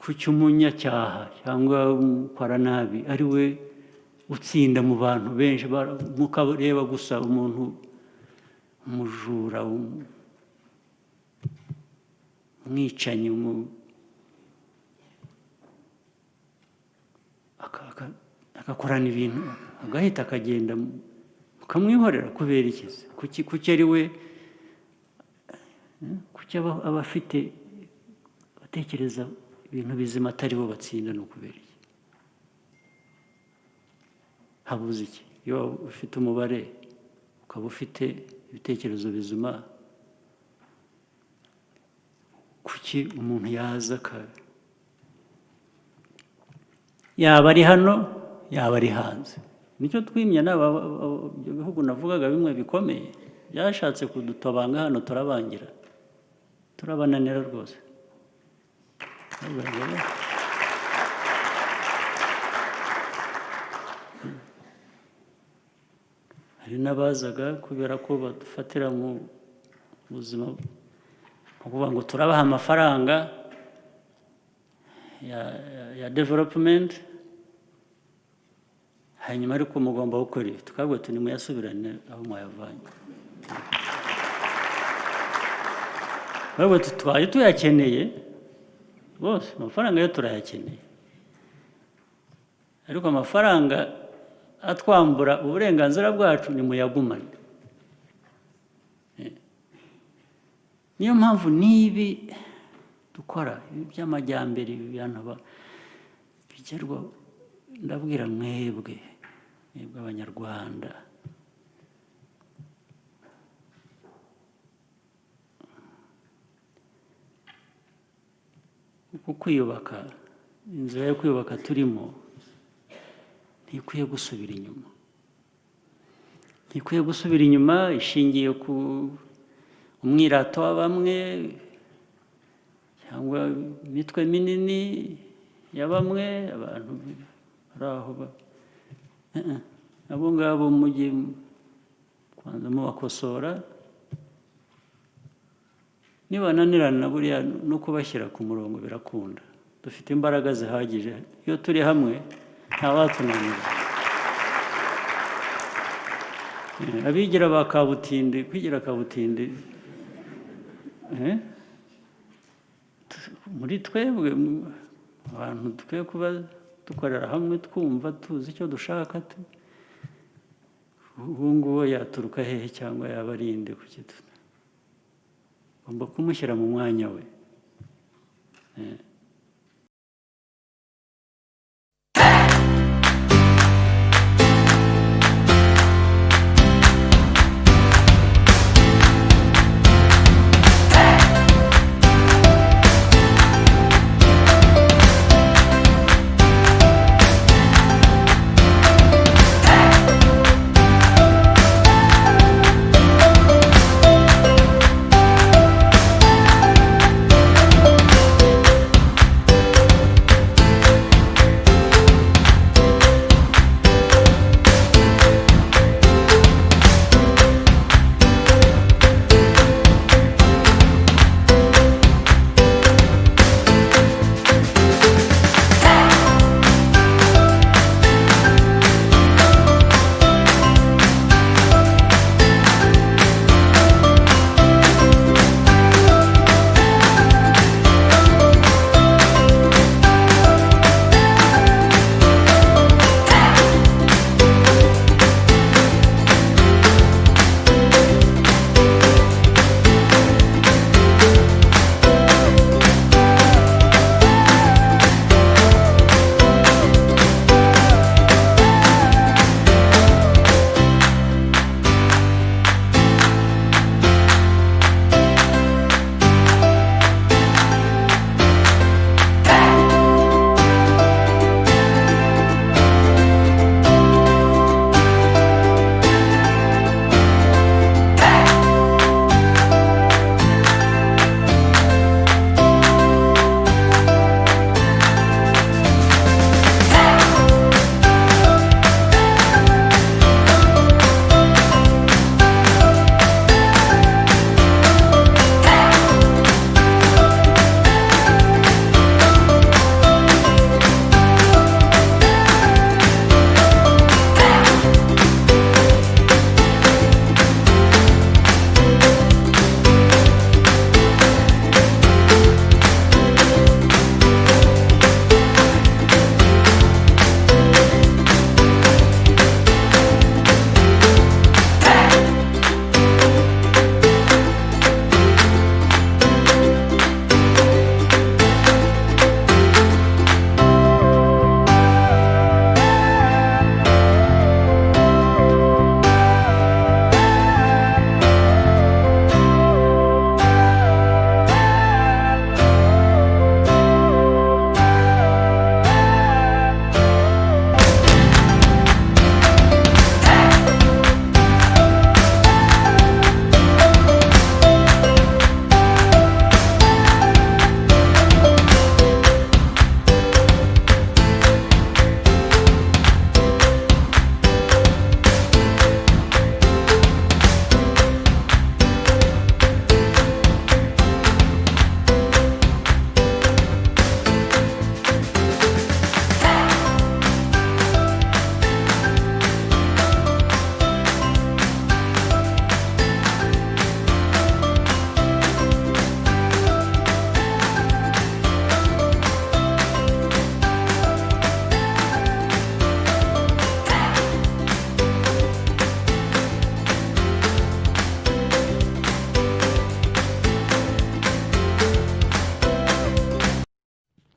kuki umunyacyaha cyangwa umukora nabi ari we utsinda mu bantu benshi mukareba gusa umuntu umujura umwicanyi agakorana ibintu agahita akagenda mukamwihorera kubera iki kuki ari we kuki aba afite batekereza ibintu bizima atari bo batsinda no kubera iki habuze iki iyo ufite umubare ukaba ufite ibitekerezo bizima kuki umuntu yaza yaba ari hano yaba ari hanze nicyo twimye n'aba bihugu navugaga bimwe bikomeye byashatse kudutobanga hano turabangira turabananira rwose hari n'abazaga kubera ko badufatira mu buzima kuvuga ngo turabaha amafaranga ya development hanyuma ariko mugomba gukora ibi tukabwo nimuyasubirane aho mwayavanye ahubwo twaye tuyakeneye bose amafaranga yo turayakeneye ariko amafaranga atwambura uburenganzira bwacu nimuyagumane niyo mpamvu nibi dukora ibi by'amajyambere ibi bintu bigerwa ndabwira mwebwe abanyarwanda uku kwiyubaka inzira yo kwiyubaka turimo ntikwiye gusubira inyuma ntikwiye gusubira inyuma ishingiye ku umwirato wa bamwe cyangwa imitwe minini ya bamwe abantu bari aho abo ngabo mujye kwanza mubakosora nibananirana buriya no kubashyira ku murongo birakunda dufite imbaraga zihagije iyo turi hamwe ntawatunanira abigira ba kabutindi kwigira kabutindi muri twebwe abantu dukwiye kuba dukorera hamwe twumva tuzi icyo dushaka ubu ngubu yaturuka hehe cyangwa yaba arinde kuki ugomba kumushyira mu mwanya we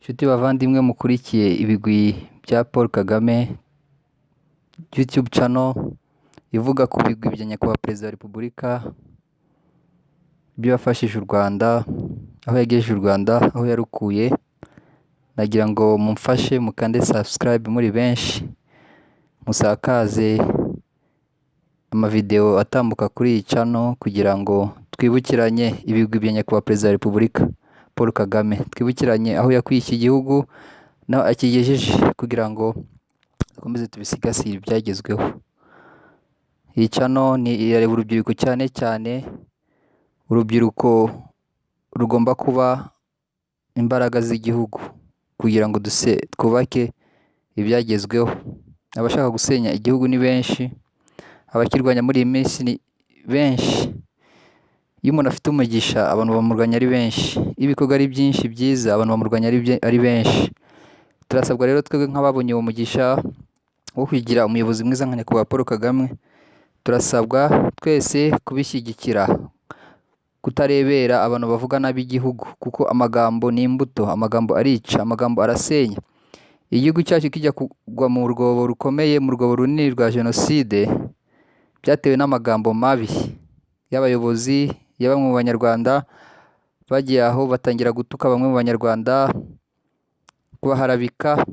Nshuti bavandimwe mukurikiye ibigwi bya Paul Kagame YouTube channel ivuga ku bigwi bya nyakubahwa Perezida wa Repubulika, ibyo yafashije u Rwanda, aho yagejeje u Rwanda, aho yarukuye. Nagira ngo mumfashe mukande subscribe muri benshi, musakaze amavideo atambuka kuri iyi channel kugira ngo twibukiranye ibigwi bya nyakubahwa Perezida wa Repubulika Paul Kagame, twibukiranye aho yakuye iki gihugu naho akigejeje kugira ngo dukomeze tubisigasire ibyagezweho. Iyi channel ni irareba urubyiruko cyane cyane. Urubyiruko rugomba kuba imbaraga z'igihugu kugira ngo twubake ibyagezweho. Abashaka gusenya igihugu ni benshi, abakirwanya muri iyi minsi ni benshi. Iyo umuntu afite umugisha abantu bamurwanya ari benshi, ibikorwa ari byinshi byiza abantu bamurwanya ari benshi. Turasabwa rero twebwe nk'ababonye uwo mugisha wo kugira umuyobozi mwiza nka nyakubahwa Paul Kagame, turasabwa twese kubishyigikira, kutarebera abantu bavuga nabi igihugu, kuko amagambo ni imbuto, amagambo arica, amagambo arasenya. Igihugu cyacu kijya kugwa mu rwobo rukomeye, mu rwobo runini rwa jenoside, byatewe n'amagambo mabi y'abayobozi ya bamwe mu banyarwanda. Bagiye aho batangira gutuka bamwe mu banyarwanda, kubaharabika,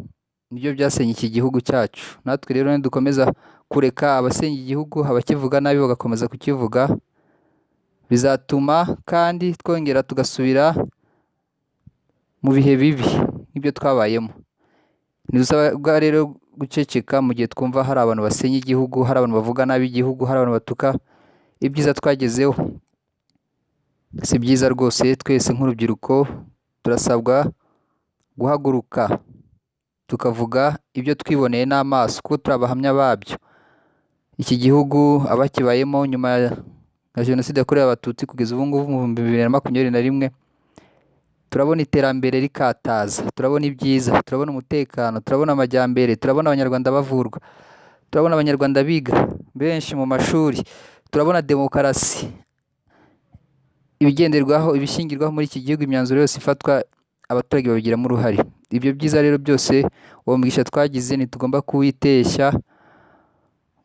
nibyo byasenye iki gihugu cyacu. Natwe rero nidukomeza kureka abasenya igihugu, abakivuga nabi bagakomeza kukivuga, bizatuma kandi twongera tugasubira mu bihe bibi nk'ibyo twabayemo. Ntidusabwa rero guceceka mu gihe twumva hari abantu basenya igihugu, hari abantu bavuga nabi igihugu, hari abantu batuka ibyiza twagezeho. Si byiza rwose. Twese nk'urubyiruko turasabwa guhaguruka tukavuga ibyo twiboneye n'amaso, kuko turi abahamya babyo. Iki gihugu abakibayemo nyuma ya jenoside yakorewe abatutsi kugeza ubu ngubu mu 2021, turabona iterambere rikataza, turabona ibyiza, turabona umutekano, turabona amajyambere, turabona abanyarwanda bavurwa, turabona abanyarwanda biga benshi mu mashuri, turabona demokarasi ibigenderwaho, ibishingirwaho muri iki gihugu, imyanzuro yose ifatwa abaturage babigiramo uruhare. Ibyo byiza rero byose uwo mugisha twagize ntitugomba kuwiteshya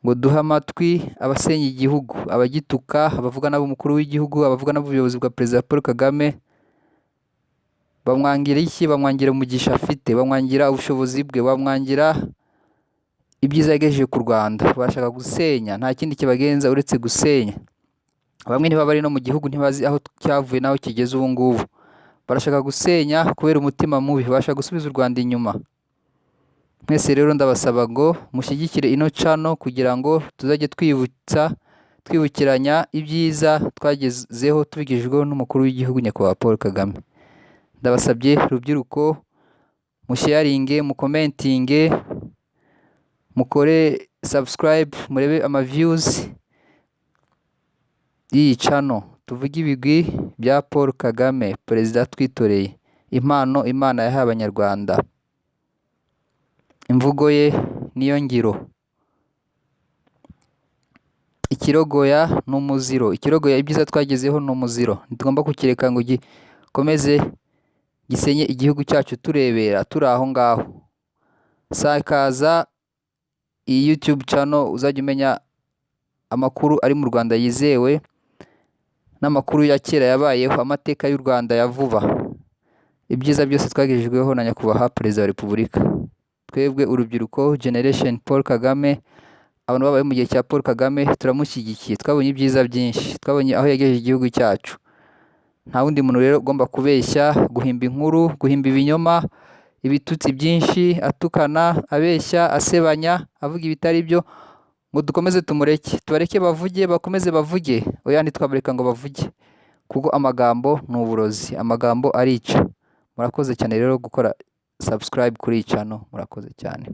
ngo duhe amatwi abasenya igihugu, abagituka, abavuga nabo umukuru w'igihugu, abavuga nabo ubuyobozi bwa Perezida Paul Kagame. Bamwangira iki? Bamwangira umugisha afite, bamwangira ubushobozi bwe, bamwangira ibyiza yagejeje ku Rwanda. Bashaka gusenya, nta kindi kibagenza uretse gusenya. Bamwe niba bari no mu gihugu ntibazi aho cyavuye naho kigeze ubu ngubu. Barashaka gusenya kubera umutima mubi, bashaka gusubiza u Rwanda inyuma. Mwese rero ndabasaba ngo mushyigikire ino channel kugira ngo tuzajye twibukiranya ibyiza twagezeho tubigejejweho n'umukuru w'igihugu nyakubahwa Paul Kagame. Ndabasabye rubyiruko, musharinge, mukomentinge, mukore subscribe, murebe views y'iyi channel. Tuvuge ibigwi bya Paul Kagame, perezida twitoreye, impano Imana yahaye abanyarwanda. Imvugo ye niyo ngiro. Ikirogoya ni umuziro, ikirogoya ibyiza twagezeho ni umuziro. Ntitugomba kukireka ngo gikomeze gisenye igihugu cyacu turebera, turi aho ngaho. Sakaza iyi YouTube channel uzajya umenya amakuru ari mu Rwanda yizewe, n'amakuru ya kera yabayeho, amateka y'u Rwanda ya vuba, ibyiza byose twagejejweho na nyakubahwa Perezida wa Repubulika. Twebwe urubyiruko, Generation Paul Kagame, abantu babaye mu gihe cya Paul Kagame, turamushyigikiye. Twabonye ibyiza byinshi, twabonye aho yagejeje igihugu cyacu. Nta wundi muntu rero ugomba kubeshya, guhimba inkuru, guhimba ibinyoma, ibitutsi byinshi, atukana, abeshya, asebanya, avuga ibitari byo, ngo dukomeze tumureke. Tubareke bavuge, bakomeze bavuge. Oya, ntitwabareka ngo bavuge, kuko amagambo ni uburozi, amagambo arica. Murakoze cyane rero gukora subscribe kuri iyi channel. Murakoze cyane.